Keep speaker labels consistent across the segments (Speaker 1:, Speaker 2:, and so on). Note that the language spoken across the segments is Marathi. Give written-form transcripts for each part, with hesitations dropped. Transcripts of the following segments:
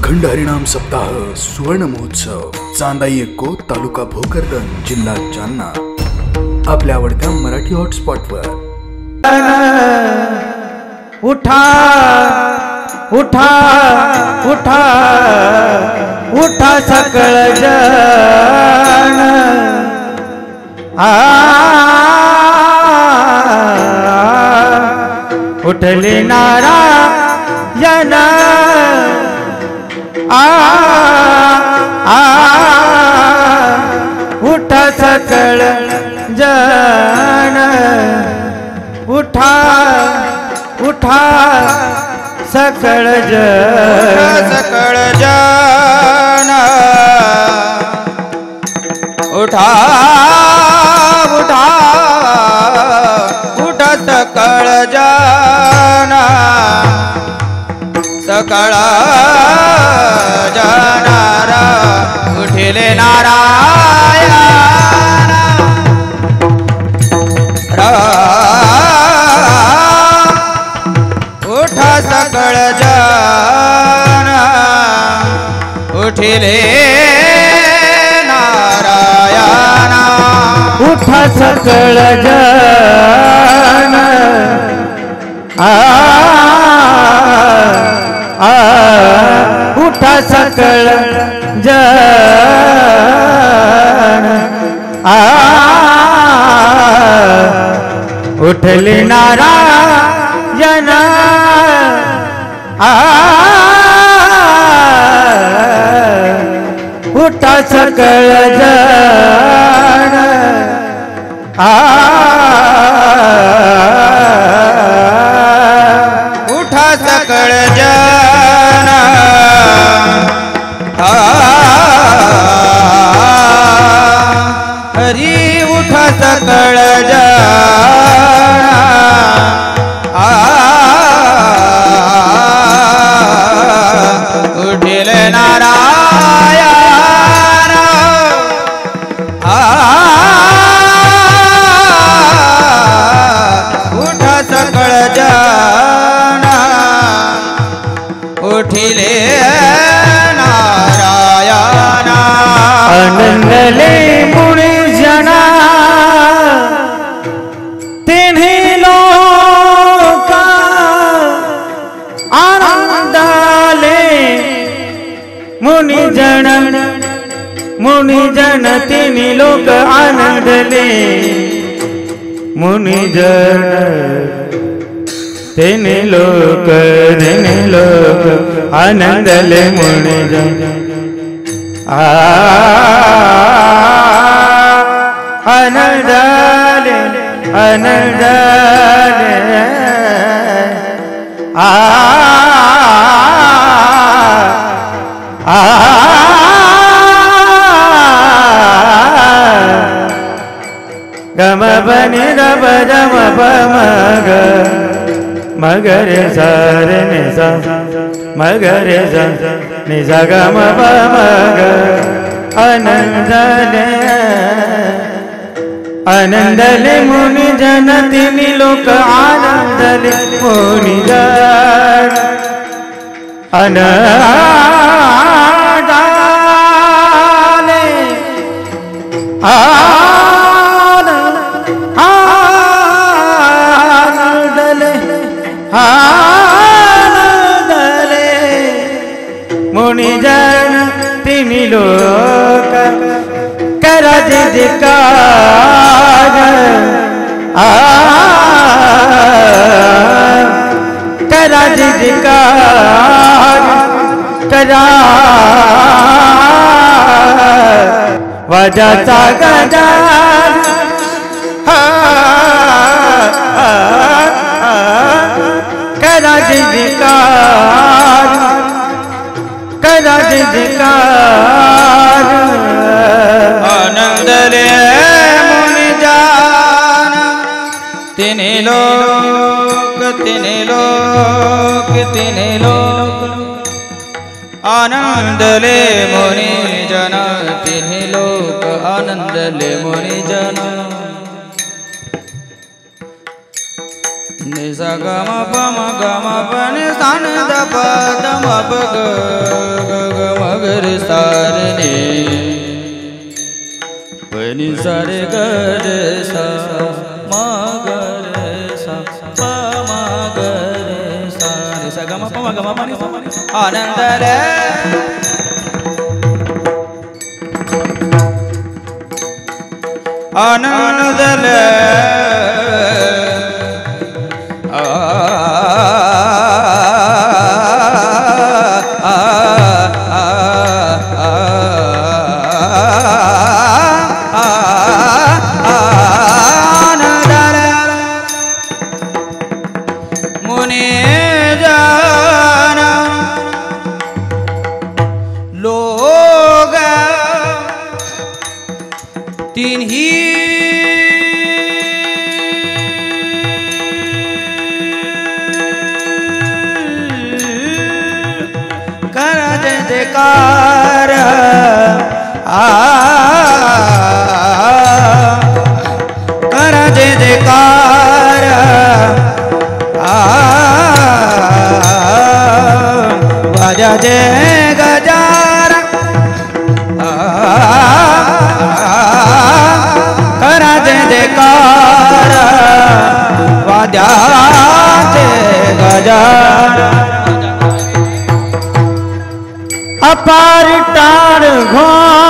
Speaker 1: अखंड हरिनाम सप्ताह सुवर्ण महोत्सव चांदाई एक्को तालुका भोकरदन जिल्हा जालना आपल्या आवडत्या मराठी हॉटस्पॉटवर
Speaker 2: उठा उठा उठा उठा सकळ जन उठले नारायण उठा सकळ जन उठा उठा सकळ जन
Speaker 3: सकळ जन उठा उठा उठा सकळ जन सकळ जनारा उठिले नारायण उठा सकळ जन उठिले नारायण
Speaker 2: उठा सकळ जन उठा सकळ जन उठले नारायण उठा सकळ जन
Speaker 3: उठा सकळ जन हरी उठा सकळ जन उठिले नारायण उठा सकळ जन उठिले नारायण
Speaker 2: आनंदले मुनि जना तिन्ही लोक आनंदाले मुनि जन तिन्ही लोक आनंदले मुनि जन तिन्ही लोक आनंदले मुनि जन आनंदले आनंदले गम बनि रब जम मग मगरे सारे निसा मगरे सा निसा गम मग आनंदले आनंदले मुनि जन तिन्ही लोक आनंदले मुनि जन आनंदले आनंदले आनंदले मुनि जन तिन्ही लोक करा जयकार करा जयकार करा वाजाचा गजर करा जयकार करा जयकार
Speaker 3: आनंदले मुनि जन तिन्ही लोक आनंदले मुनि जन तिन्ही लोक आनंदले मुनि जन निसा गम पम गम पनि सान द प द म प ग आनंदले आनंदले
Speaker 2: जयकार कर जय जयकार वाजा जय गजार कर जय जयकार वाजा जय गजार अपार टाण घोड़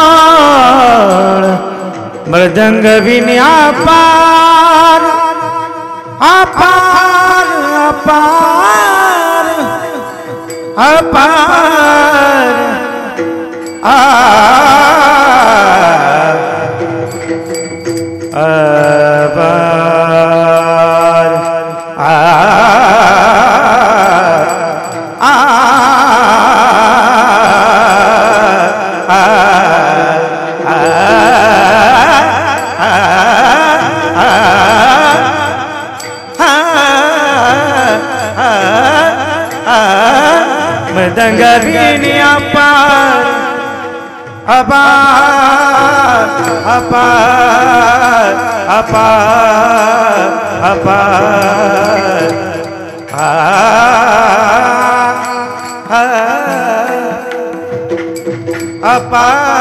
Speaker 2: मृदंग विन्या पार अपार अपार अपार मृदंग विन्या पार अपार अपार अपार अपार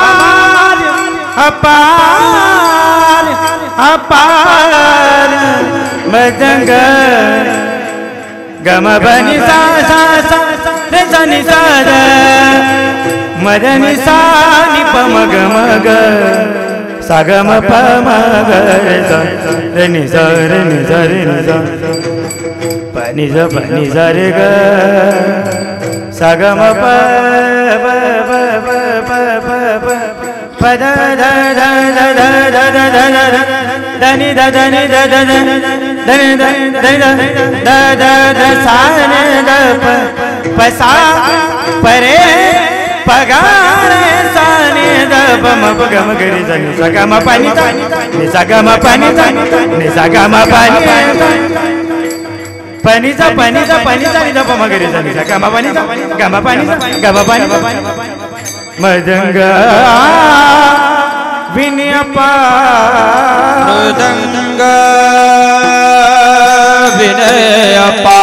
Speaker 2: अपार अपार अपार मृदंग गम बनि सा सा सा रे सा नि सा द मदनि सा नि प म ग म ग सा ग म प म ग रे सा रे नि सा रे नि सा रे नि सा प नि सा रे ग सा ग म प प प प प प प प the the the the the the the the the नि द द नि द द द द नि the the the the the सा नि द प प सा प रे प ग रे सा नि द प म प ग म ग रे सा नि सा ग म प नि सा नि सा ग म प नि सा नि सा ग म प नि pani sa ni da pa magari sa ni sa gama pani sa gama pani madanga vinyapa
Speaker 3: madanga vinayapa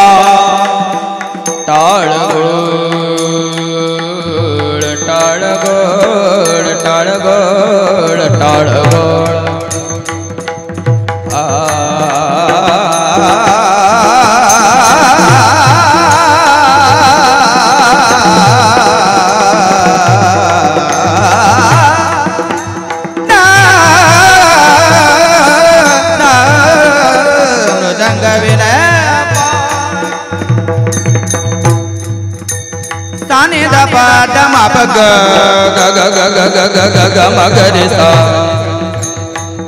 Speaker 3: taal gol taal gol taal gol taal gol ग ग ग ग ग ग ग ग ग म ग रे सा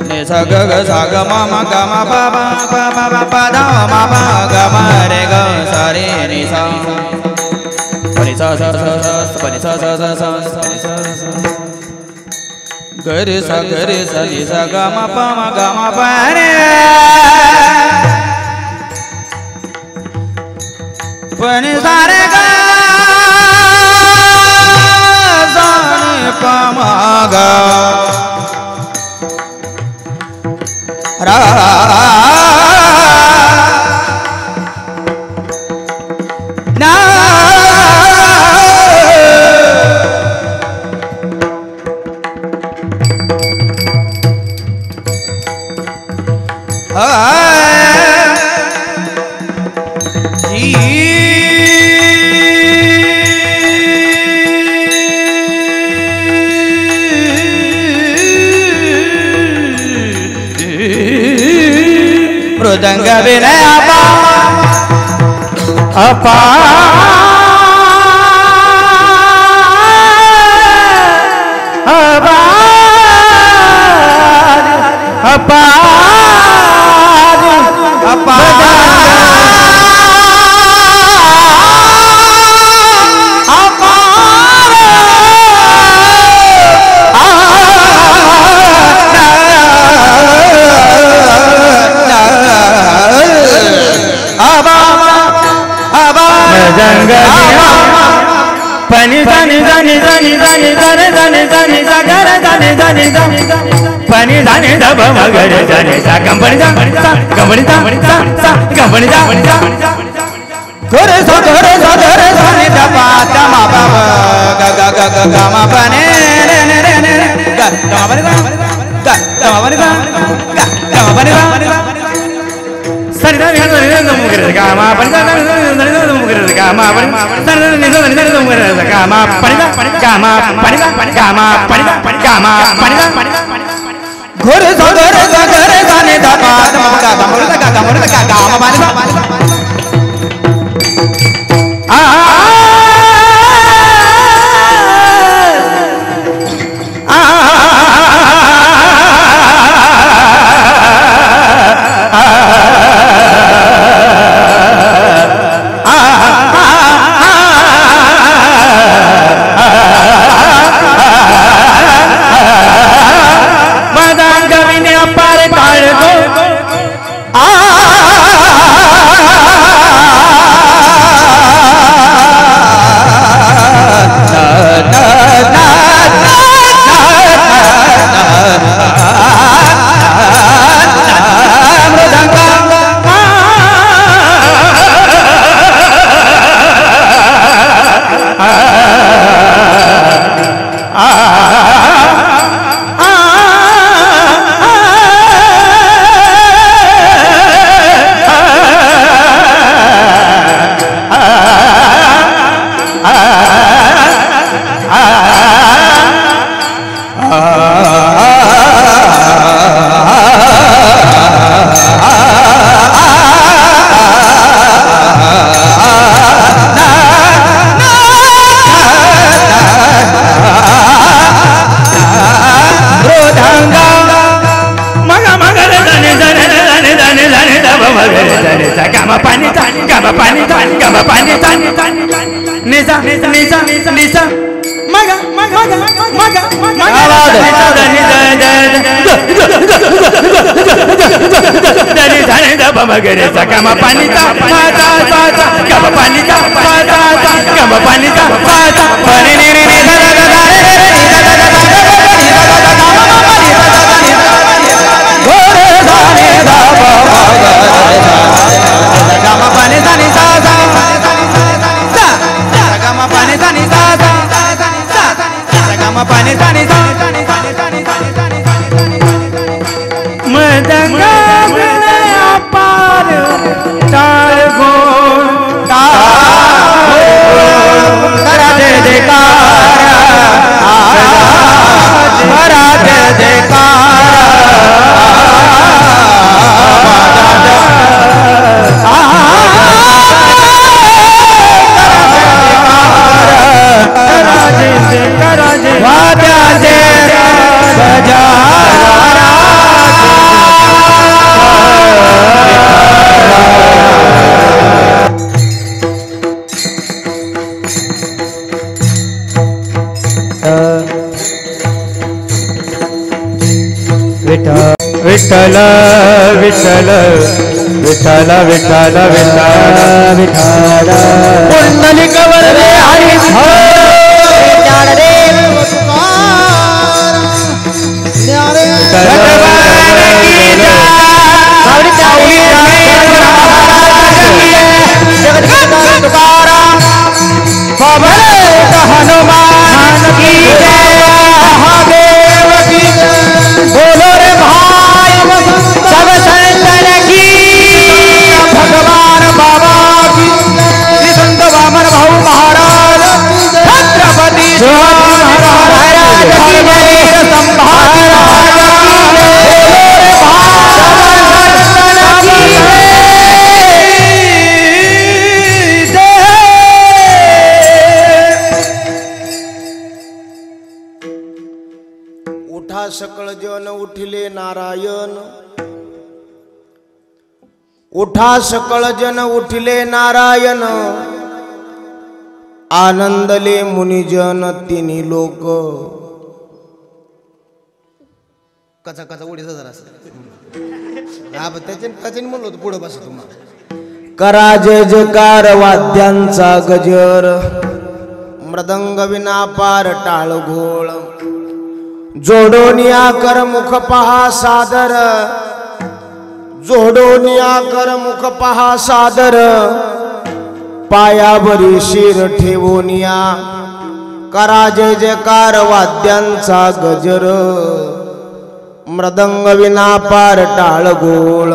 Speaker 3: नि सा ग ग सा ग म म ग म प प प प प प ध म प ग म रे ग सा रे नि सा प नि सा सा सा सा प नि सा सा सा सा ग रे सा नि सा ग म प म ग म प रे प नि सा रे ग pamaga ra na मृदंग Vinay
Speaker 2: pani dani dani dani dani dani dani dani sagara dani dani dani pani dani daba magare dani sa company da company da company da
Speaker 3: gore sa dani da pa ta ma ba ga ga ga ga ga ma pa ne ne ne ne ga ga ma pa ne ga ga ma pa ne ga ga ma pa ne ga
Speaker 2: sari dani dani dani mugare ga ma pani dani dani dani mugare ga ma pani dani dani dani mugare ga ma pani da ga ma pani da ga ma pani da ga ma pani da
Speaker 3: gore sa dani da pa ta ma ga ga ma pa ne ga
Speaker 2: magare sa kama pani ta pa ta pa ta kama pani ta pa ta ta kama pani ta pa ta pani ni ni ni da da da da re re ni da da da da re re ni da da da da ma ma ni da da da ni gore sa ni da pa ma ga sa kama pani ta ni sa sa kama pani ta ni sa sa kama pani ta ni sa madanga तार गो करा दे करा दे विठ्ठल विठ्ठल विठ्ठल विठ्ठल विठ्ठल विठ्ठल पुंडलिक वरदे हरी ज्ञान रे हनुमान की जय महादेव की बोलो रे भाई सब संतन की भगवान बाबा की श्री संत वामन भाऊ महाराज छत्रपति शिवाजी महाराज की जय संभाल बोलो रे भाई सब संतन की
Speaker 4: उठा सकळ जन उठिले नारायण उठा सकळ जन उठिले नारायण आनंदले मुनिजन तिन्ही लोक कचा कचा उडीचा जरा त्याचे म्हणलो होतो पुढे बसा तुम्हाला करा जय जयकार वाद्यांचा गजर मृदंग विना पार टाळ घोळ जोडोनिया कर मुख पहा सादर जोडोनिया कर मुख पहा सादर पायावरी शिर ठेवोनिया करा जय जयकार वाद्यांचा गजर मृदंग विना पार टाळ गोळ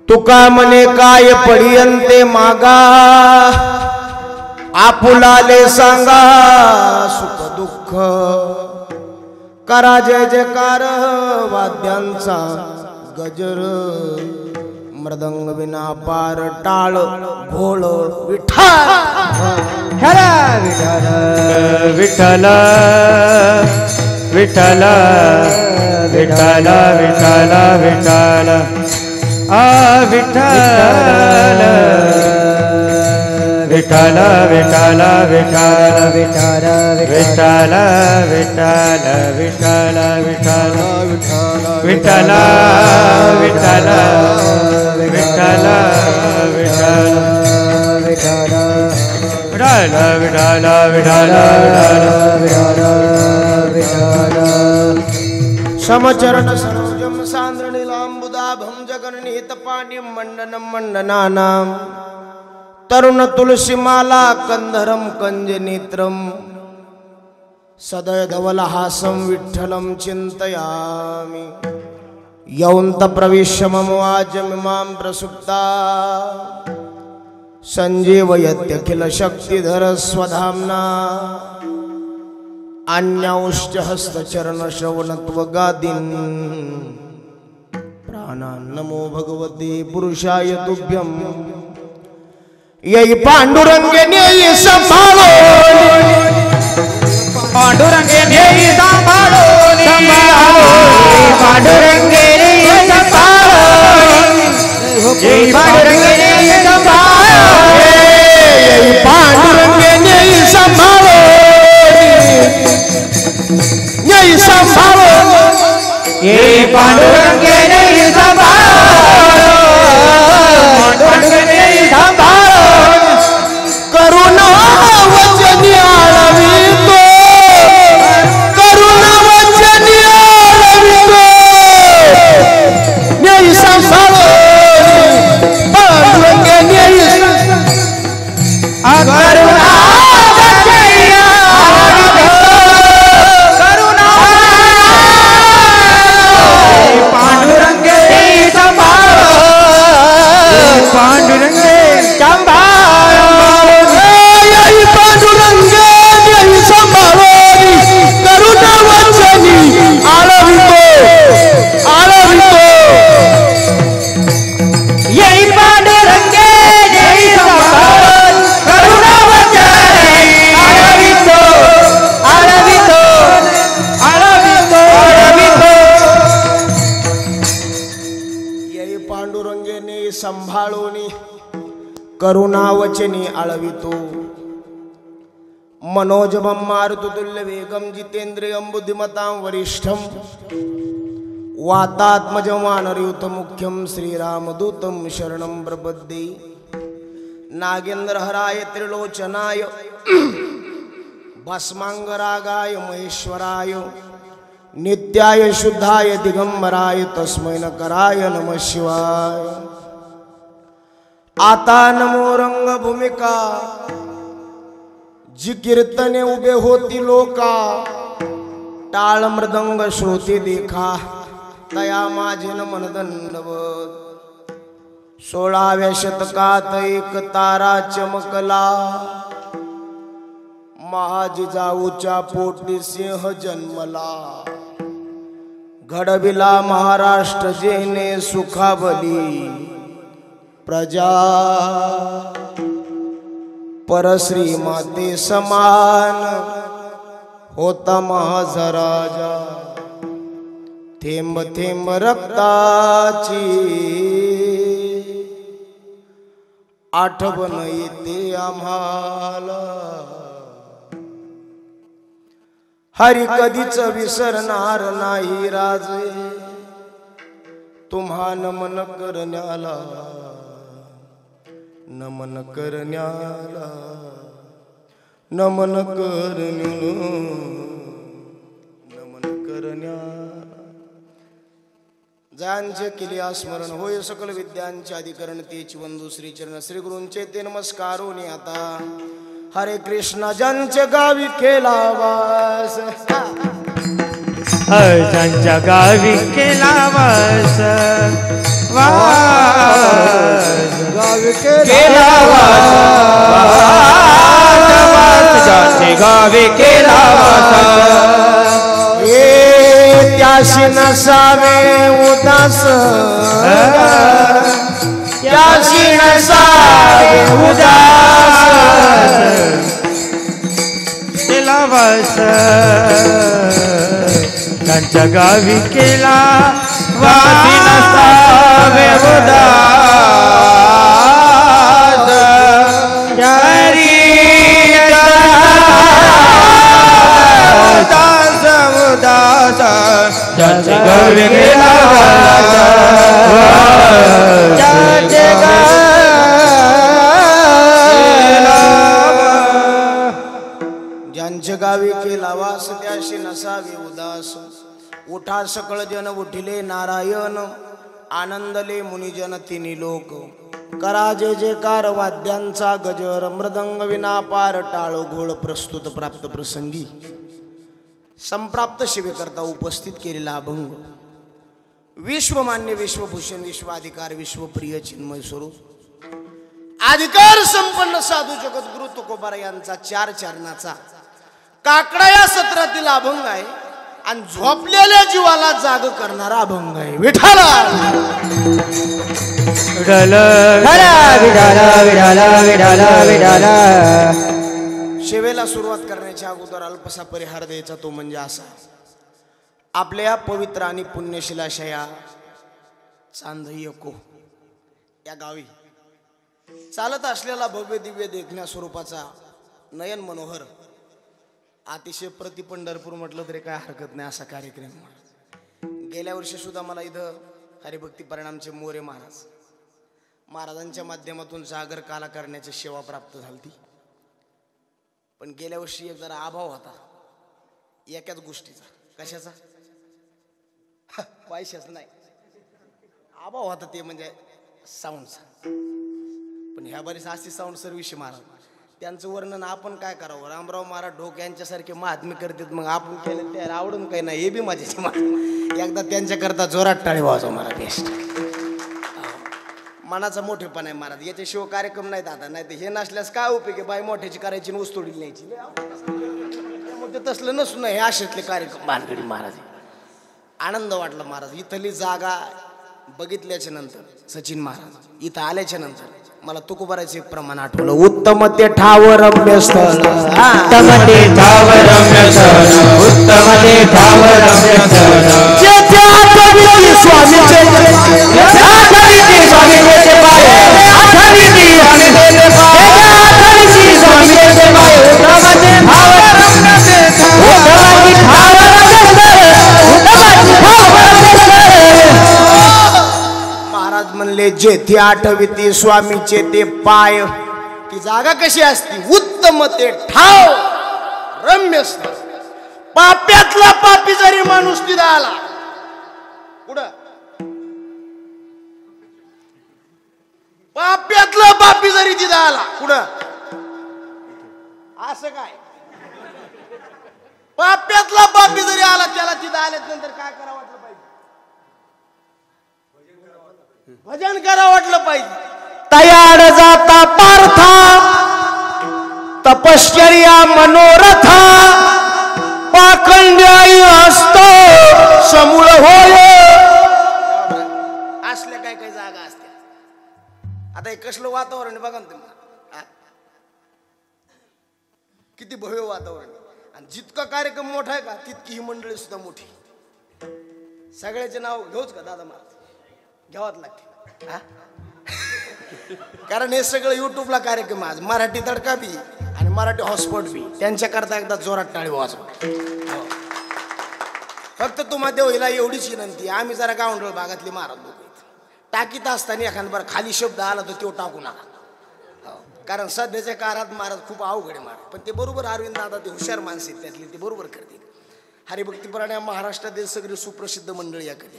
Speaker 4: तुका मने काय पडियंते मागा आपुलाले सांगा सुख दुःख करा जय जयकार वाद्यांचा गजर मृदंग विना पार टाळ घोळ विठ्ठल
Speaker 2: विठ्ठल विठ्ठल विठ्ठल विठ्ठल विठ्ठल विठ्ठल आ विठ्ठल विठ्ठल विठ्ठल विठ्ठल विठ्ठल विठ्ठल विठ्ठल विठ्ठल विठ्ठल विठ्ठल विठ्ठल विठ्ठल विठ्ठल विठ्ठल विठ्ठल
Speaker 4: समचरण सरोजम सांद्र नीलांबुदा भंजगणित पाणी मंडनम मंडनानाम तरुण तुलसीमाला कंधरम कंज नेत्रम सदय धवलहासं विठ्ठलं चिन्तयामि यौन्त प्रविश्य मम वाचमिमां प्रसुप्ता संजीवयत्यखिल शक्तिधर स्वधाम्ना अन्यांश्च हस्तचरणश्रवणत्वगादीन् प्राणान् नमो भगवते पुरुषाय तुभ्यं यही पांडुरंगे नेई संभाळो
Speaker 3: पांडुरंगे नेई संभाळो पांडुरंगे नेई संभाळो पांडुरंगे नेई संभाळो
Speaker 4: पांडुरंगे नेई संभाळो नेई संभाळो
Speaker 3: ये पांडुरंगे नेई संभाळो पांडुरंगे नेई संभाळो
Speaker 4: करुणा वचनी आळवितो करुणा वचनी आळवितो नेई संभाळो पांडुरंगे नेई
Speaker 3: करुणा वचनी आळवितो करुणा पांडुरंगे नेई संभाळो पांडुरंगे संभाळो
Speaker 4: पांडुरंगे नेई संभाळो करुणा वचनी आळवितो आळवितो
Speaker 3: यही पांडुरंगे नेई संभाळो करुणा वचनी आळवितो आळवितो आळवितो आळवितो
Speaker 4: यही पांडुरंगेने संभाळूनी करुणा वचनी आळवितो मनोजवं मारुतुल्य वेगं जितेन्द्रियं बुद्धिमतां वरिष्ठं वातात्मजं वानरयूतं मुख्यं श्रीरामदूतं शरणं प्रपद्ये नागेन्द्रहराय त्रिलोचनाय भस्मांगरागाय महेश्वराय नित्याय शुद्धाय दिगंबराय तस्मै नकराय नमः शिवाय आता नमो रंगभूमिका जी कीर्तने उभे होती लोका टाळ मृदंग श्रोते देखा तया माझे नमन दंडवत 16व्या शतकात एक तारा चमकला महाजिजाऊच्या पोटी सिंह जन्मला घडविला महाराष्ट्र जेने सुखावली प्रजा परश्री माते समान होता माझा राजा थेंब थेंब रक्ताची आठवण येते आम्हाला हरी कधीच विसरणार नाही राजे तुम्हा नमन करण्याला नमन करण्याला नमन करण्याला नमन करण्याला ज्यांचे केले स्मरण होय सकल विद्यांचे अधिकरण तेची वंदू श्री चरण श्री गुरूंचे ते नमस्कारो आता हरे कृष्ण ज्यांचे गावी केला वास
Speaker 2: ज्यांच्या गावी केला वास
Speaker 4: गावी
Speaker 3: केला ज्यांचे गावी केला
Speaker 4: हे त्याशी नसावे उदास त्याशी नसावे उदास
Speaker 2: केला वास त्यांच्या गावी केला वासी नसावे उदास
Speaker 3: ज्यांचे गावी केला
Speaker 4: ज्यांच्या गावी केला वास त्याशी नसावे उदास उठा सकळ जन उठिले नारायण आनंदले मुनिजन तिन्ही लोक करा जे जेकार वाद्यांचा गजर मृदंग विना पार टाळ घोळ प्रस्तुत प्राप्त प्रसंगी संप्राप्त शिवेकरता उपस्थित केलेला अभंग विश्वमान्य विश्वभूषण विश्वाधिकार विश्वप्रिय चिन्मय स्वरूप अधिकार संपन्न साधू जगद्गुरु तुकोबार यांचा 4 चरणाचा काकडा या सत्रातील अभंग आहे आणि झोपलेल्या जीवाला जाग करणारा अभंग आहे विठाला शेवेला सुरुवात करण्याच्या अगोदर अल्पसा परिहार द्यायचा तो म्हणजे असा आपल्या पवित्र आणि पुण्यशील अशा या चांदयको या गावी चालत असलेला भव्य दिव्य देखण्या स्वरूपाचा नयन मनोहर अतिशय प्रति पंढरपूर म्हटलं तरी काय हरकत नाही असा कार्यक्रम गेल्या वर्षी सुद्धा मला इथं हरिभक्ती परिणामचे मोरे महाराजांच्या माध्यमातून जागर काला करण्याची सेवा प्राप्त झाली पण गेल्या वर्षी एक जरा अभाव होता एकाच गोष्टीचा कशाचा पैशाच नाही अभाव होता ते म्हणजे साऊंडचा पण ह्या बरीच असते साऊंड सर्व्हिस महाराज त्यांचं वर्णन आपण काय करावं रामराव महाराज ढोक यांच्यासारखे महात्मे करतात मग आपण केलं ते आवडून काही नाही हे बी माझ्याची एकदा त्यांच्याकरता जोरात टाळी वाजव मला बेस्ट मनाचा मोठेपण आहे महाराज याच्याशिवाय कार्यक्रम नाहीत आता नाही तर हे नसल्यास काय उपयोग बाई मोठ्याची करायची ऊस तोडील न्यायची मग ते तसलं नसून हे अशातले कार्यक्रम भानगडी महाराज आनंद वाटला महाराज इथली जागा बघितल्याच्या नंतर सचिन महाराज इथं आल्याच्या नंतर मला तुकोबाराचे एक प्रमाण आठवलं उत्तम ते ठाव रम्य स्थळ
Speaker 2: उत्तम ते ठाव रम्य स्थळ उत्तम ते ठाव रम्य स्थळ
Speaker 4: जेथे आठविती स्वामीचे आठविती स्वामीचे पाय आठविती स्वामीचे पाय आठविती स्वामीचे पाय उत्तम ते ठाव रम्य स्थळ उत्तम ते ठाव रम्य स्थळ उत्तम ते ठाव रम्य स्थळ महाराज म्हणले जेथे आठविती स्वामीचे ते पाय ती जागा कशी असती उत्तम ते ठाव रम्य स्थळ पाप्यातला पापी जरी माणूस तिथं आला कुठं पाप्यातला पापी जरी तिथं आला कुठं असं काय पाप्यातला पापी जरी आला त्याला तिथं आल्यानंतर काय करावं वाटलं पाहिजे भजन करा वाटलं पाहिजे तयार जाता पार्था तपश्चर्या मनोरथा पाखंड्याई असतो समूळ होय असल्या काय काय जागा असत्या आता हे कसलं वातावरण बघा ना तुम्ही किती भव्य वातावरण आणि जितका कार्यक्रम मोठा आहे का तितकी ही मंडळी सुद्धा मोठी. सगळ्याचे नाव घेऊच का दादा महाराज? घ्यावाच लागते हा. कारण हे सगळं युट्यूबला कार्यक्रम आज मराठी तडका बी आणि मराठी हॉटस्पॉट बी त्यांच्याकरता एकदा जोरात टाळी वाजवा. फक्त तुम्हा देवीला एवढीच विनंती, आम्ही जरा गावंडळ भागातले महाराज लोक टाकीत असताना एखादा बरं खाली शब्द आला तर तो टाकू नका. कारण सध्याच्या काळात महाराज खूप अवघड आहे महाराज. पण ते बरोबर अरविंद दादा ते हुशार माणसे त्यातले ते बरोबर करतील. हरिभक्तीपरायण महाराष्ट्रातील सगळे सुप्रसिद्ध मंडळी या कधी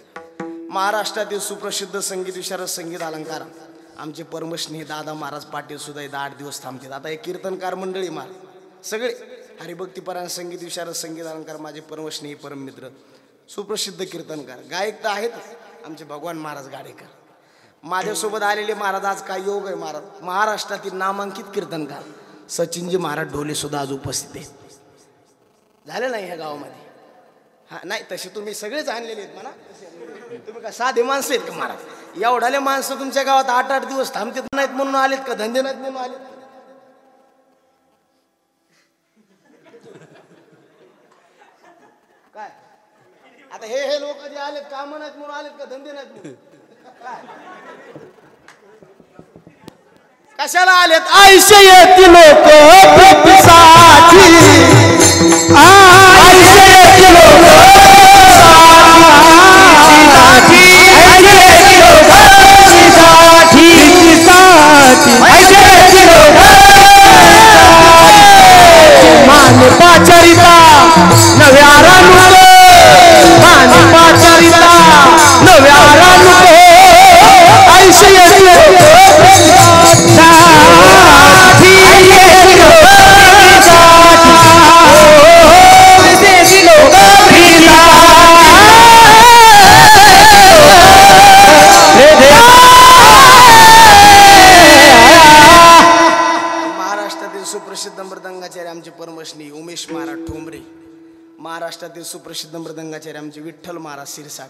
Speaker 4: महाराष्ट्रातील सुप्रसिद्ध संगीत विशारद संगीत अलंकार आमचे परमस्नेही दादा महाराज पाटील सुद्धा 8 दिवस थांबतात. आता एक कीर्तनकार मंडळी महाराज सगळे हरिभक्तीपरायण संगीत विशारद संगीत अलंकार माझे परमस्नेही परममित्र सुप्रसिद्ध कीर्तनकार गायक तर आहेतच आमचे भगवान महाराज गाडेकर. माझ्यासोबत आलेले महाराज आज काय योग आहे महाराज. महाराष्ट्रातील नामांकित कीर्तनकार सचिनजी महाराज ढोले सुद्धा आज उपस्थित आहेत. झालं नाही ह्या गावामध्ये? हा नाही तसे तुम्ही सगळेच आणलेले आहेत म्हणा. तुम्ही का साधे माणसं आहेत का महाराज? एवढाले माणसं तुमच्या गावात 8-8 दिवस थांबतेच नाहीत म्हणून आलेत का? धंदे नाहीत म्हणून आलेत? काय आता हे लोक जे आलेत काम नाहीत म्हणून आलेत का धंदे नाहीत म्हणून? कशाला आलेत? आयुष्य येती लोक प्रतिसाठी, आयुष्य येती लोक मानपाचरिता नव्या रानुको, मानपाचरिता नव्या रानुको, आयुष्य येती लोक सुप्रसिद्ध मृदंगाचार्य आमचे परमश्री उमेश महाराज ठोंबरे, महाराष्ट्रातील सुप्रसिद्ध मृदंगाचार्य आमचे विठ्ठल महाराज सिरसाट,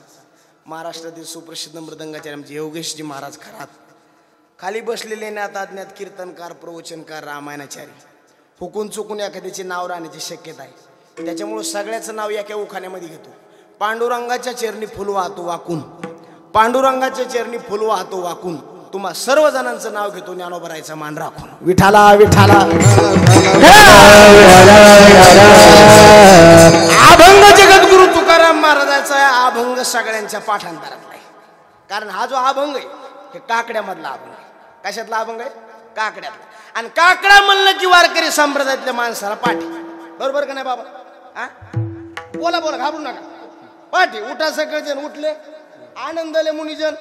Speaker 4: महाराष्ट्रातील सुप्रसिद्ध मृदंगाचार्य आमचे योगेशजी महाराज खरात, खाली बसलेले ज्ञात कीर्तनकार प्रवचनकार रामायणाचार्य. हुकून चुकून एखाद्याचे नाव राहण्याची शक्यता आहे त्याच्यामुळे सगळ्याचं नाव एका उखाण्यामध्ये घेतो. पांडुरंगाच्या चरणी फुल वाहतो वाकून, पांडुरंगाच्या चरणी फुल वाहतो वाकून, तुम्हा सर्व जणांचं नाव घेतो ज्ञानोबरायचा मान राखून. विठाला विठाला. अभंग जगद्गुरु तुकाराम महाराजांचा अभंग सगळ्यांच्या पाठांतरातला आहे. कारण हा जो अभंग आहे हे काकड्यामधला अभंग आहे. कशातला अभंग आहे? काकड्यातला. आणि काकडा म्हणलं की वारकरी संप्रदायातल्या माणसाला पाठी. बरोबर का नाही बाबा? हा बोला बोला घाबरू नका. पाठी उठा सगळेजण उठले, आनंदले मुनिजन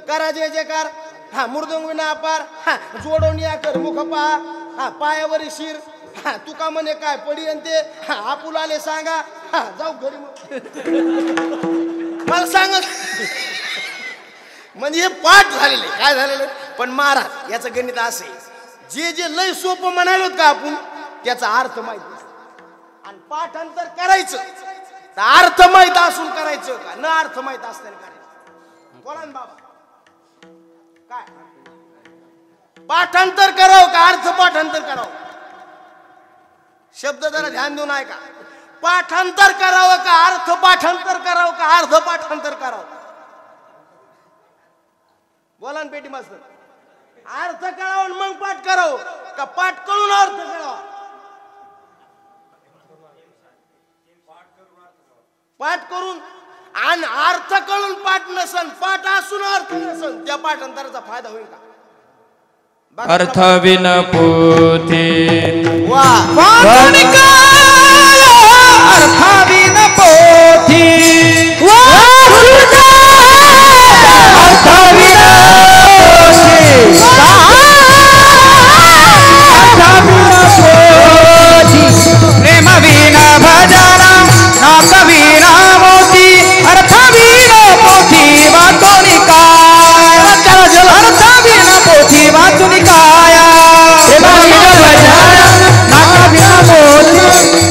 Speaker 4: करा जय जयकार. हा मृदंग विना अपार, हा जोडून या कर मुख पा, हा पायावर शिर, हा तुका म्हणे काय पडी ते, हा आपुलाले सांगा, हा जाऊ घरी मला सांग. म्हणजे हे पाठ झालेले काय झालेले. पण महाराज याचं गणित असे जे जे लय सोपं म्हणालो का आपण त्याचा अर्थ माहिती आणि पाठांतर करायचं तर अर्थ माहित असून करायचं का न अर्थ माहित असताना करायचं. बोला ना बाबा काय पाठांतर करावं का अर्थ पाठांतर करावं? शब्द जरा ध्यान देऊन ऐका. पाठांतर करावं का अर्थ पाठांतर करावं का अर्ध पाठांतर करावं? बोला ना पेटी मास्तर. अर्थ कळावं मग पाठ करावं का पाठ कळून अर्थ कळावा? पाठ करून आणि अर्थ कळून पाठ नसन, पाठ असून अर्थ नसन, त्या पाठांतराचा फायदा होईल का?
Speaker 3: अर्थ विन पोथी
Speaker 4: वा
Speaker 3: अर्थ विन पोथी प्रेम विना भजना नाथ विना मोती अर्थ विना पोथी वाचोनी काय अर्थ विना पोथी वाचोनी काय प्रेम विना भजना नाथ विना मोती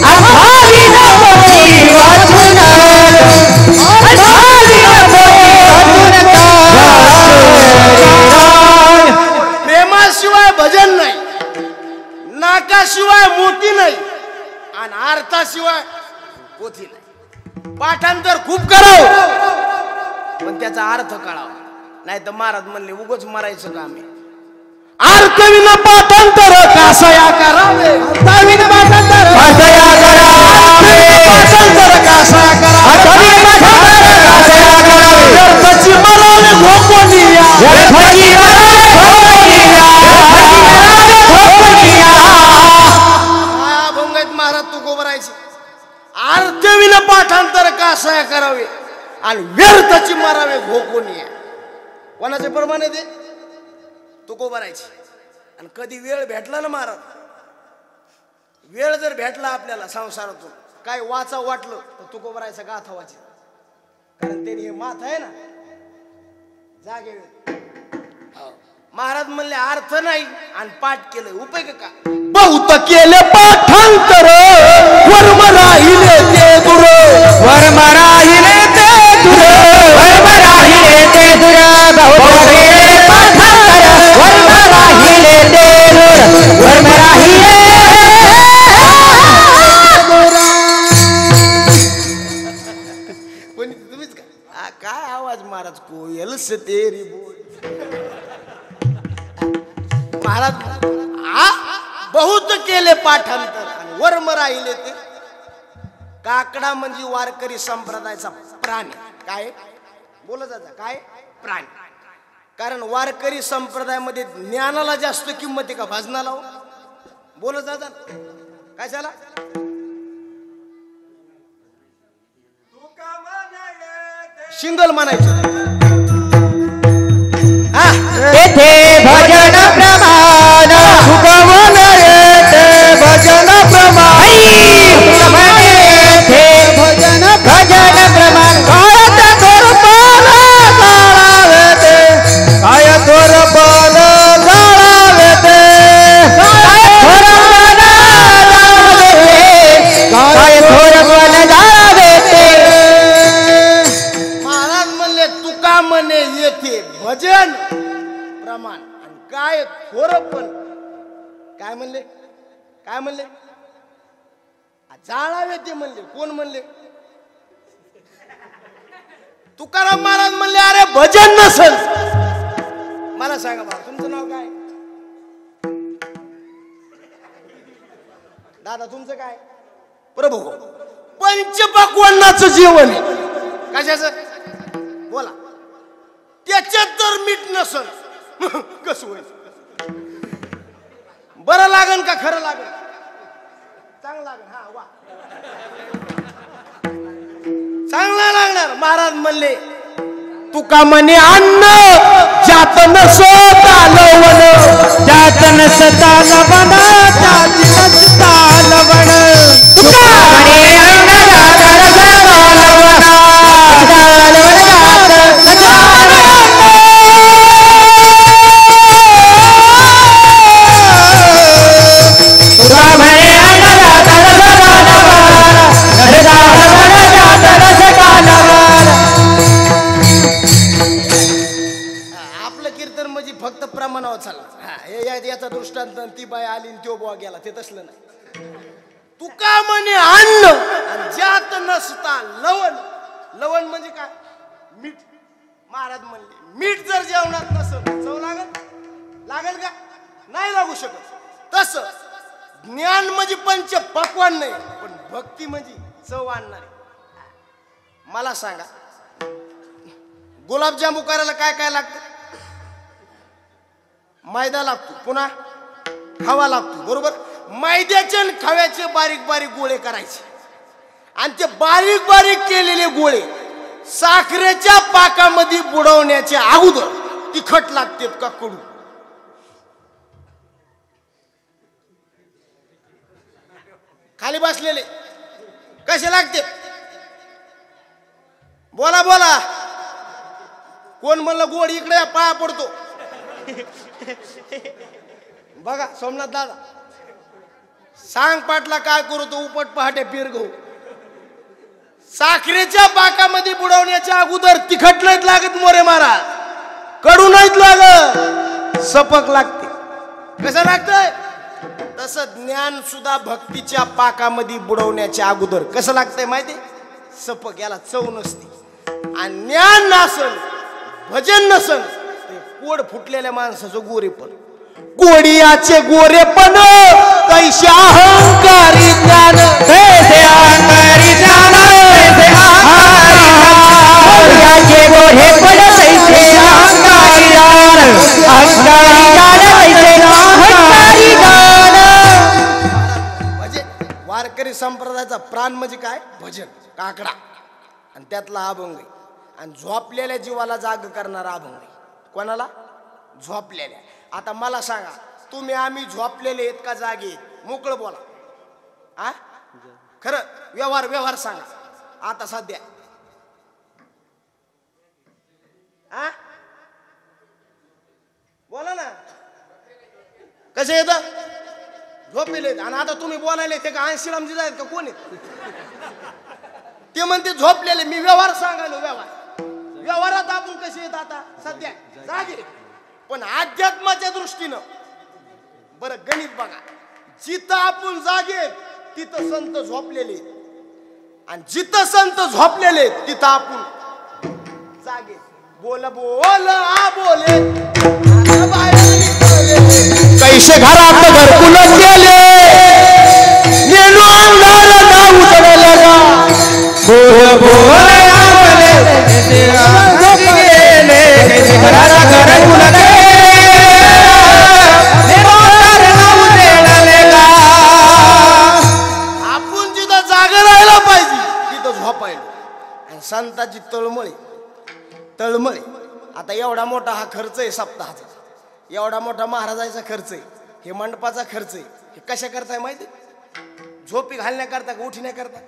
Speaker 4: अर्थाशिवाय पोथी नाही. पाठांतर खूप करावं पण त्याचा अर्थ कळावा. नाही तर महाराज म्हणले उगच मरायचं काम आहे. अर्थविना पाठांतर कासया करावे. अर्थविना पाठांतर कासया करावे. पाठांतर कासया करावे. अर्थविना पाठांतर कासया करावे. व्यर्थाची मरावे भोकोनिया. व्यर्थाची मरावे भोकोनिया. हा भंगात महाराज तू गोबरायचे. अर्थविना पाठांतर कासया करावे आणि व्यर्थाची मरावे भोकोनिया. कोणाचे प्रमाण आहे ते तुको भरायची. आणि कधी वेळ भेटला ना महाराज, वेळ जर भेटला आपल्याला संसारातून काय वाचा वाटलं तर तुको भरायचा गाथा वाची. कारण त्यांनी हे माथ आहे ना जागे. महाराज म्हणले अर्थ नाही आणि पाठ केलं उपयोग का. बहुत केले पाठांतर वर्म राहिले ते दूर. वर्म राहिले ते दूर. वर्म राहिले ते दूर. बहुत केले पाठांतर वर्म राहिले ते दूर. वर्म राहिले पण तुम्हीच काय आवाज महाराज कोयल से तेरी बोल. महाराज बहुत केले पाठांतर आणि वर्म राहिले ते. काकडा म्हणजे वारकरी संप्रदायाचा प्राणी. काय बोलत जाता काय प्राणी. कारण वारकरी संप्रदायामध्ये ज्ञानाला जास्त किंमत आहे का भजनाला. बोलत जाता काय झाला. शिंगल म्हणायचं
Speaker 2: येथे भजन प्रमाण सुगमन येथे भजन प्रमाण. येथे भजन भजन प्रमाण. काय थोर पान जाळावे ते. काय थोर पान जाळावे ते. काय थोर पान जाळावे ते. काय थोर पान जाळावे ते.
Speaker 4: महाराज म्हणले तुका म्हणे येथे भजन प्रमाण आणि काय थोरपण. काय म्हणले काय म्हणले जाळावे ते म्हणले. कोण म्हणले. तुकाराम महाराज म्हणले अरे भजन नसल. मला सांगा बा तुमचं नाव काय. दादा तुमचं काय. प्रभू पंचपक्वान्नाचं जेवण आहे. कशाचं बोला. त्याच्यात तर मीठ नसल कस होईल. बरं लागन का खरं लागन. चांगलं लागन. हा वा चांगला लागणार. महाराज म्हणले तुका म्हणे अन्न जात नसता लवण.
Speaker 2: जात नसता लवण. जात नसता लवण. तुका म्हणे अन्न जात नसता लवण.
Speaker 4: आपलं कीर्तन म्हणजे फक्त प्रमाणावर चालला. याचा दृष्टांत ती बाय आली तो बुवा गेला ते तसलं नाही. तुका म्हणे अन्न आणि जात नसता लवण. लवण म्हणजे काय मीठ. महाराज म्हणले मीठ जर जेवणात नसेल चव लागल का नाही लागू शकत. तस ज्ञान म्हणजे पंच पक्वान नाही पण भक्ती म्हणजे चव आणणारी. मला सांगा गुलाबजामू करायला काय काय लागतं. मैदा लागतो पुन्हा खवा लागतो बरोबर. मैद्याचे आणि खव्याचे बारीक बारीक गोळे करायचे आणि ते बारीक बारीक केलेले गोळे साखरेच्या पाकामध्ये बुडवण्याचे अगोदर तिखट लागते का कडू. खाली बसलेले कसे लागते बोला बोला. कोण म्हणलं गोड इकडे पाया पडतो. बघा सोमनाथ दादा सांग पाटला काय करू तो उपट पहाटे पिरगो. साखरेच्या पाकामध्ये बुडवण्याच्या अगोदर तिखट नाहीत लागत मोरे महाराज. कडू नाहीत लागत सपक लागते. कसं लागतंय तसं ज्ञान सुद्धा भक्तीच्या पाकामध्ये बुडवण्याच्या अगोदर कसं लागतंय माहिती? सपक, याला चव नसते. आणि ज्ञान नसल, भजन नसल, ते कोड फुटलेल्या माणसाचं गोरेपण, गोडियाचे गोरेपण, कैसे अहंकारी ज्ञान, कैसे अहंकारी ज्ञान, कैसे अहंकारी गोरेपण, कैसे अहंकारी ज्ञान, अहंकारी ज्ञान, कैसे अहंकारी ज्ञान. वारकरी संप्रदायाचा प्राण म्हणजे काय? भजन, काकडा, आणि त्यातला अभंग. आणि झोपलेल्या जीवाला जाग करणारा अभंग. कोणाला? झोपलेल्या. आता मला सांगा, तुम्ही आम्ही झोपलेले आहेत का जागे आहेत? मोकळं बोला. आ खरं व्यवहार सांगा आता सध्या. आ बोला ना, कसे येत? झोपलेले. आणि आता तुम्ही बोलायले ते का श्रीरामजी जायत का? कोण आहेत ते? म्हणते झोपलेले. मी व्यवहार सांगायलो. व्यवहारात आपण कसे येत आता सध्या? जागे. पण अध्यात्माच्या दृष्टीनं बरं गणित बघा, जिथं आपण जागे तिथं संत झोपलेले, आणि जिथं संत झोपलेले तिथं आपण जागे. बोल बोल आ बोले, कैसे घरात घरकुल गेले, नेणू अंगार ना उतरले गा. बोल बोल आ बोले, कैसे गेले, कैसे घरात घरकुल गेले, नेणू अंगार ना उतरले गा. आपण जिथं जागा राहायला पाहिजे तिथं झोपायला. आणि संताची तळमळे. आता एवढा मोठा हा खर्च आहे सप्ताहाचा, एवढा मोठा महाराजाचा खर्च आहे, हे मंडपाचा खर्च आहे. हे कशा करताय माहिती? झोपी घालण्याकरता का उठण्याकरता?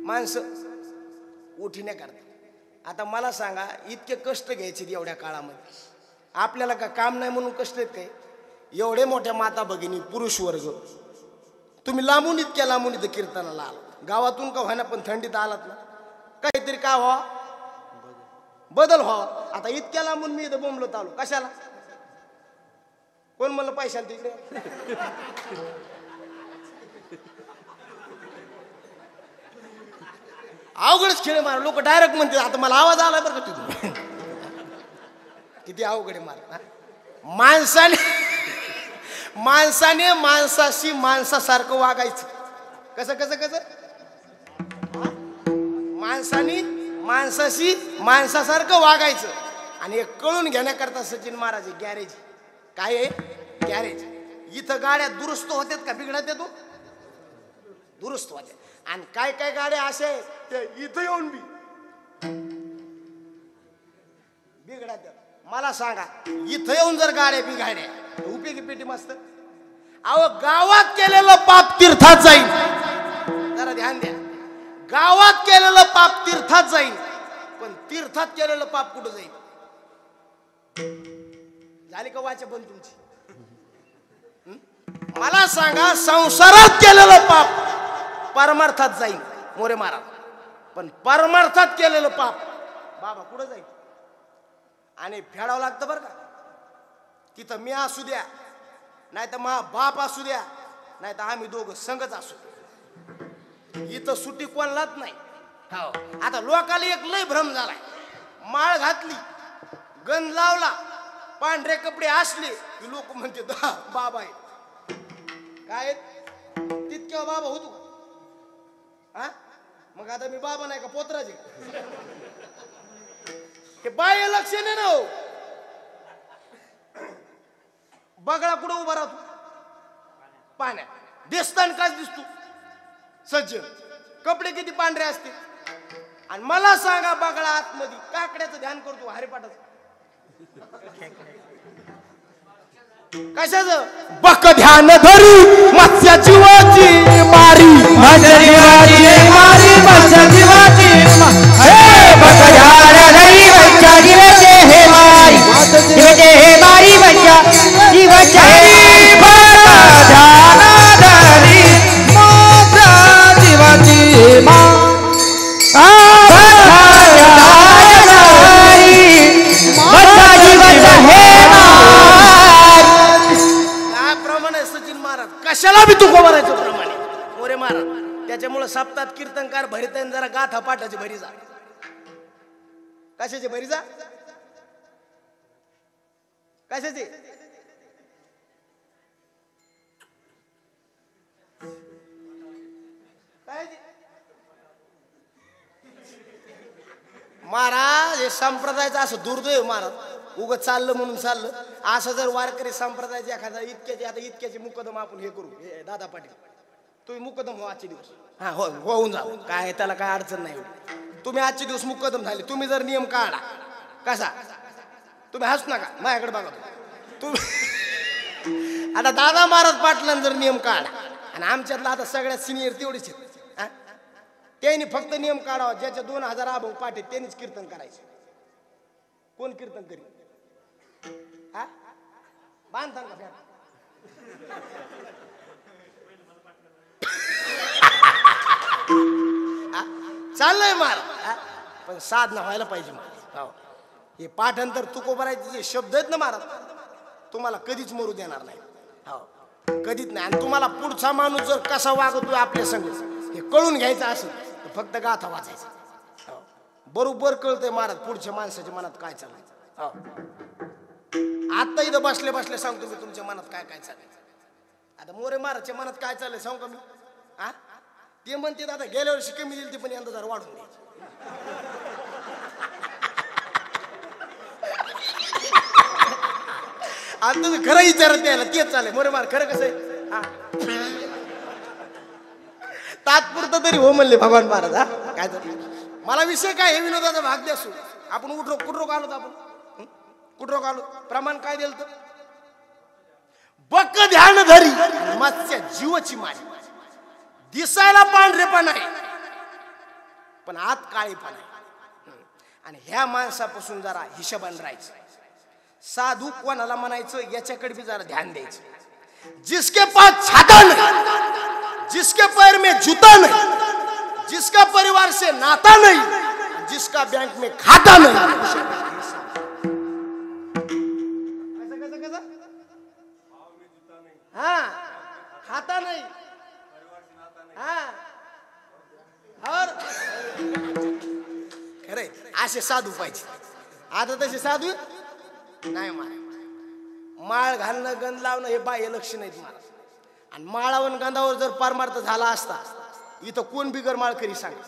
Speaker 4: माणसं उठण्याकरता. आता मला सांगा, इतके कष्ट घ्यायचे एवढ्या काळामध्ये? आपल्याला का काम नाही म्हणून कष्ट आहेत काय? एवढे मोठ्या माता भगिनी, पुरुष वर्ग, तुम्ही लांबून इतक्या लांबून इथं कीर्तनाला आलात, गावातून का व्हायना पण थंडीत आलात ना, काहीतरी का व्हा, बदल व्हावा. आता इतक्या लांबून मी इथं बोंबलत आलो कशाला? कोण म्हणलं पैशाला तिकडे? अवघडच खेळ मार. लोक डायरेक्ट म्हणते, आता मला आवाज आला बरं का तिथून. किती अवघड मार. माणसाने माणसाशी माणसासारखं वागायचं. कसं कसं कसं? माणसाने माणसाशी माणसासारखं वागायचं. आणि एक कळून घेण्याकरता सचिन महाराज गॅरेज. काय आहे? गॅरेज. इथं गाड्या दुरुस्त होत्यात का बिघडत येतो? दुरुस्त होत्या. आणि काय काय गाड्या अशा आहेत ते इथं येऊन बिघडत. मला सांगा, इथं येऊन जर गाड्या बिघाड्या उपयोगी पेटी मस्त. अहो, गावात केलेलं पाप तीर्थात जाईल. जरा ध्यान द्या. गावात केलेलं पाप तीर्थात जाईल, पण तीर्थात केलेलं पाप कुठं जाईल? झाली का वाचा पण तुमची? मला सांगा, संसारात केलेलं पाप परमार्थात जाईल मोरे महाराज, पण परमार्थात केलेलं पाप बाबा कुठं जाईल? आणि फेडावं लागतं बरं का. तिथं मी असू द्या, नाही तर मा बाप असू द्या, नाही तर आम्ही दोघं संगच असू. इथं सुट्टी कोणालाच नाही. हो, आता लोकाला एक लय भ्रम झालाय. माळ घातली, गंध लावला, पांढरे कपडे असले की लोक म्हणते बाबा आहे. काय तितक्या बाबा होतो? हा, मग आता मी बाबा नाही का पोत्राचे? हे बाह्य लक्षण आहे ना. हो, बगळा कुठं उभा राहतो? पाण्यात. दिसताना काय दिसतो? सज्जन. कपडे किती पांढरे असते. आणि मला सांगा, बगळा आतमध्ये काकड्याचं ध्यान करतो हरिपाठाचं. कशाचं? बक ध्यान धरी मत्स्य जीवाची मारी, मत्स्य जीवाची मारी, मत्स्य जीवाची हे बक ध्यान धरी मत्स्य जीवाची हे मारी, जीवाची हे मारी मत्स्य जीवाची हे बक ध्यान धरी मत्स्य जीवाची हे मारी, त्याच्यामुळे सप्ताहात कीर्तनकार भरीत जरा गाथा पाठाची भरी जा. कशाची भरी जा? कशाची? महाराज हे संप्रदायाचं असं दुर्दैव महाराज. उगत चाललं म्हणून चाललं. असं जर वारकरी संप्रदायाचे एखादा इतक्याचे मुकदम आपण हे करू. हे दादा पाटील तुम्ही मुकदम हो आजचे दिवस. हा हो होऊन जा. काय त्याला काय अडचण नाही. तुम्ही आजचे दिवस मुकदम झाले. तुम्ही जर नियम काढा कसा तुम्ही हसू नका माझ्याकडे बघा. तुम्ही आता दादा महाराज पाटलांना जर नियम काढा आणि आमच्यातला आता सगळ्यात सिनियर तेवढेच आहेत. त्यांनी फक्त नियम काढावा. ज्याच्या 2000 अभाव पाठ आहेत त्यांनीच कीर्तन करायचं. कोण कीर्तन करी? हा बांधता का फॅन? चाललंय महाराज पण साधना व्हायला पाहिजे महाराज. हे पाठांतर तुकोबाराचे जे शब्द आहेत ना महाराज तुम्हाला कधीच मरू देणार नाही. हो कधीच नाही. आणि तुम्हाला पुढचा माणूस जर कसा वागतोय आपल्या संग हे कळून घ्यायचं असेल तर फक्त गाथा वाचायचं. हो बरोबर कळतंय महाराज पुढच्या माणसाच्या मनात काय चाललंय. हो आता इथं बसले बसले सांगतो मी तुमच्या मनात काय काय चाललंय. आता मोरे महाराजच्या मनात काय चाललंय सांगू का मी? हा ते म्हणते आता गेल्या वर्षी कमी दिली ती पण यंदा जरा वाढून द्यायची. आता तुम्ही खरं विचारत द्यायला तेच चालेल. मोरे महाराज खरं कसं आहे? तात्पुरतं तरी हो म्हणले भगवान महाराज. हा काय तर मला विषय काय हे विनोदाचा भाग द्या सु. आपण कुठरोक आलो आपण कुठरोक आलो. प्रमाण काय दिलं तर बक ध्यान धरी मत्स्य जीवाची मारी. दिसायला पांढरेपण आहे पण आत काळेपण आहे. आणि ह्या माणसापासून जरा हिशोबाने राहायचं. साधू कोणाला म्हणायचं याच्याकडे भी जरा ध्यान द्यायचं. जिसके पास छाता नहीं, जिसके पैर में जूता नहीं, जिसका परिवार से नाता नहीं, जिसका बैंक में खाता नहीं. हाँ खाता नहीं. हाँ और खरे असे साधू पाहिजे. आता तसे साधू नाही. माळ घालणं गंध लावणं हे बाह्य लक्षण आहेत महाराज. आणि माळावर गंधावर जर परमार्थ झाला असता इथं कोण बिगर माळकरी सांगा.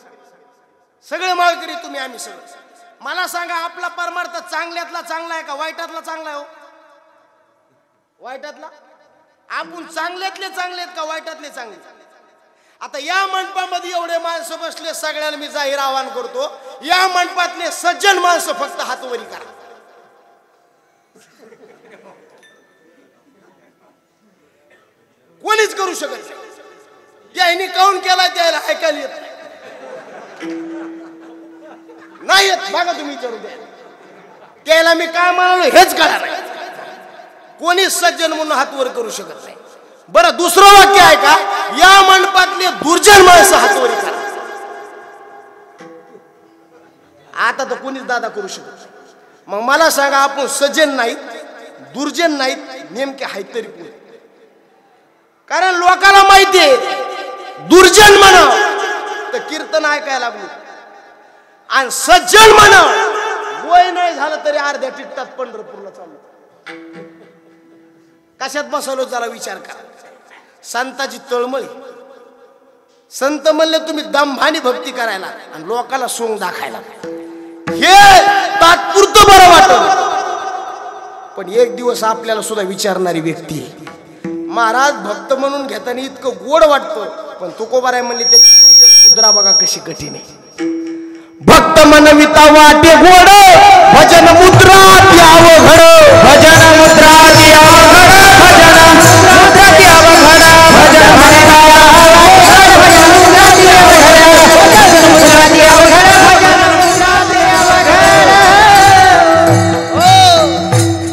Speaker 4: सगळे माळकरी तुम्ही आम्ही सगळं. मला सांगा आपला परमार्थ चांगल्यातला चांगला आहे का वाईटातला चांगला आहे? हो वाईटातला. आपण चांगल्यातले चांगले आहेत का वाईटातले चांगले? आता या मंडपामध्ये एवढे माणसं बसले सगळ्यांना मी जाहीर आवाहन करतो या मंडपातले सज्जन माणसं फक्त हातवरी करा. कोणीच करू शकत त्यांनी काऊन केला त्याला ऐकायला येत नाही येत. बघा तुम्ही विचारून द्या त्याला मी काय म्हणालो हेच कळा नाही. कोणीच सज्जन म्हणून हातवर करू शकत नाही. बरं दुसरं वाक्य आहे का या मंडपातले दुर्जन माणसं हातवरी करा. आता तर कोणीच दादा करू शकत. मग मला सांगा आपण सज्जन नाहीत दुर्जन नाहीत नेमके आहेत तरी कोण? कारण लोकांना माहितीये दुर्जन म्हणा तर कीर्तन ऐकायला लागलो आणि सज्जन म्हणा वय नाही झालं तरी अर्ध्या टिकटात पंढरपूरला चाललो. कशात बसवलो जरा विचार करा. संताची तळमळी. संत म्हणले तुम्ही दंभानी भक्ती करायला आणि लोकांना सोंग दाखायला. हे तात्पुरतं बरं वाटत पण एक दिवस आपल्याला सुद्धा विचारणारी व्यक्ती आहे. महाराज भक्त म्हणून घेताना इतकं गोड वाटतं पण तुकोबाराय म्हणले त्याची भजन मुद्रा बघा कशी कठीण आहे. भक्त मनविता वाटे गोड भजन मुद्रा अवघड. भजन मुद्रा अवघड. भजन मुद्रा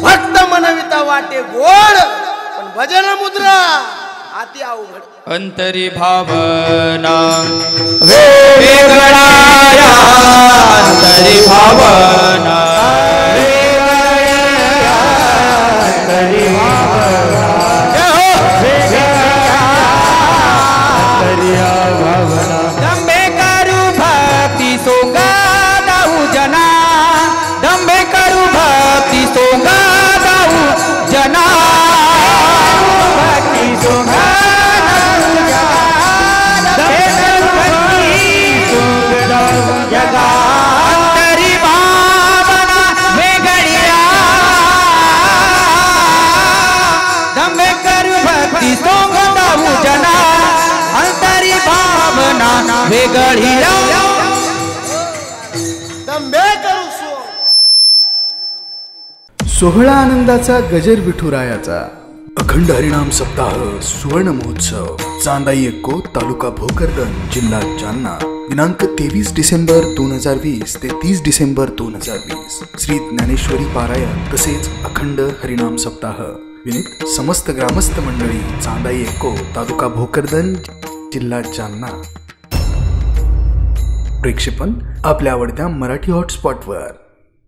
Speaker 4: भक्त मनविता वाटे गोड पण भजन मुद्रा अति अवघड.
Speaker 3: अंतरी भावना
Speaker 2: वेगळा
Speaker 3: अंतरी भावना
Speaker 2: भावना
Speaker 3: भावना वेगळी
Speaker 4: दंबे करू
Speaker 1: सोहळा आनंदाचा गजर विठुरायाचा अखंड हरिनाम सप्ताह सुवर्ण महोत्सव चांदाई एक्को तालुका भोकरदन जिल्हा जालना दिनांक 23 डिसेंबर 2020 ते 30 डिसेंबर 2020 श्री ज्ञानेश्वरी पारायण तसेच अखंड हरिनाम सप्ताह विनीत समस्त ग्रामस्थ मंडळी चांदाई एक्को तालुका भोकरदन जिल्हा जालना. प्रेक्षेपण आपल्या आवडत्या मराठी हॉटस्पॉटवर.